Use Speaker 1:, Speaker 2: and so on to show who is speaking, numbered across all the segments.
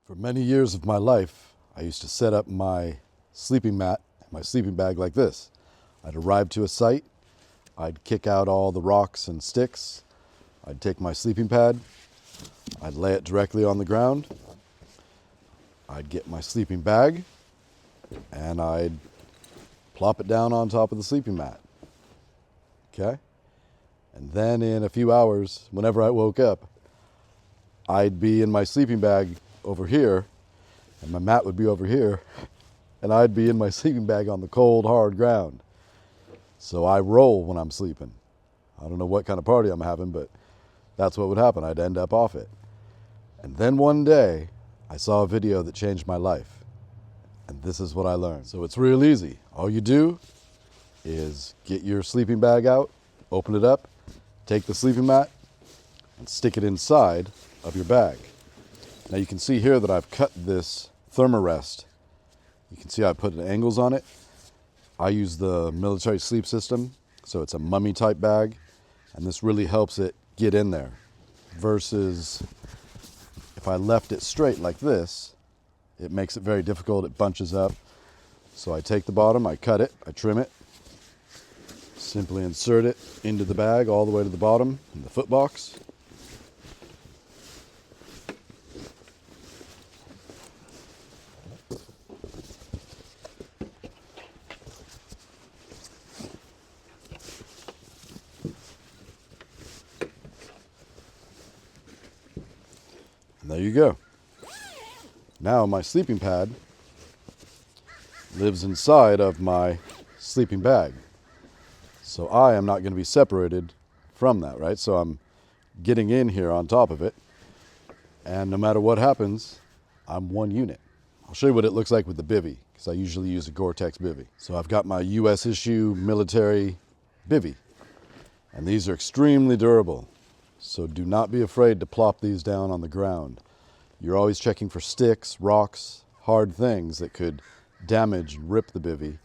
Speaker 1: For many years of my life, I used to set up my sleeping mat and my sleeping bag like this. I'd arrive to a site, I'd kick out all the rocks and sticks, I'd take my sleeping pad, I'd lay it directly on the ground, I'd get my sleeping bag, and I'd plop it down on top of the sleeping mat. Okay? And then in a few hours, whenever I woke up, I'd be in my sleeping bag over here, and my mat would be over here, and I'd be in my sleeping bag on the cold, hard ground. So I roll when I'm sleeping. I don't know what kind of party I'm having, but that's what would happen. I'd end up off it. And then one day, I saw a video that changed my life. And this is what I learned. So it's real easy. All you do is get your sleeping bag out, open it up, take the sleeping mat, and stick it inside of your bag. Now you can see here that I've cut this thermarest. You can see I put angles on it. I use the military sleep system, so it's a mummy type bag, and this really helps it get in there. Versus if I left it straight like this, it makes it very difficult, it bunches up. So I take the bottom, I cut it, I trim it, simply insert it into the bag all the way to the bottom in the foot box. And there you go. Now my sleeping pad lives inside of my sleeping bag. So I am not going to be separated from that, right? So I'm getting in here on top of it, and no matter what happens, I'm one unit. I'll show you what it looks like with the bivy, because I usually use a Gore-Tex bivy. So I've got my US issue military bivy, and these are extremely durable. So do not be afraid to plop these down on the ground. You're always checking for sticks, rocks, hard things that could damage and rip the bivy,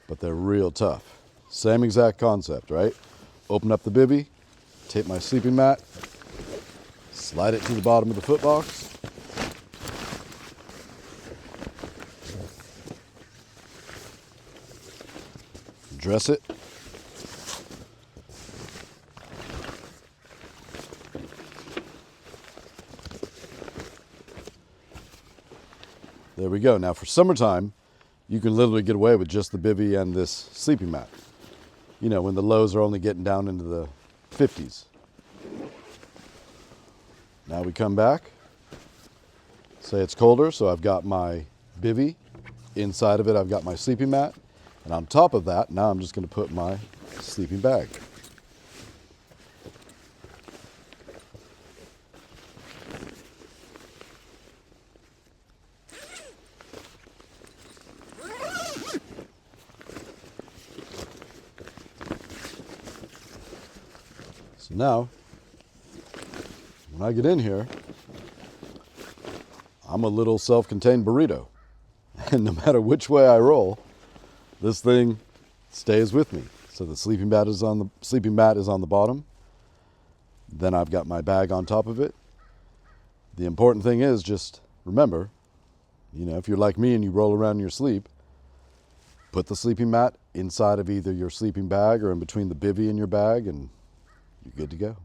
Speaker 1: but they're real tough. Same exact concept, right? Open up the bivy, take my sleeping mat, slide it to the bottom of the foot box, dress it, there we go. Now for summertime, you can literally get away with just the bivy and this sleeping mat. You know, when the lows are only getting down into the 50s. Now we come back, say it's colder, so I've got my bivy. Inside of it, I've got my sleeping mat. And on top of that, now I'm just going to put my sleeping bag. So now, when I get in here, I'm a little self-contained burrito. And no matter which way I roll, this thing stays with me. So the sleeping mat is on the bottom. Then I've got my bag on top of it. The important thing is just remember, you know, if you're like me and you roll around in your sleep, put the sleeping mat inside of either your sleeping bag or in between the bivy and your bag, and you're good to go.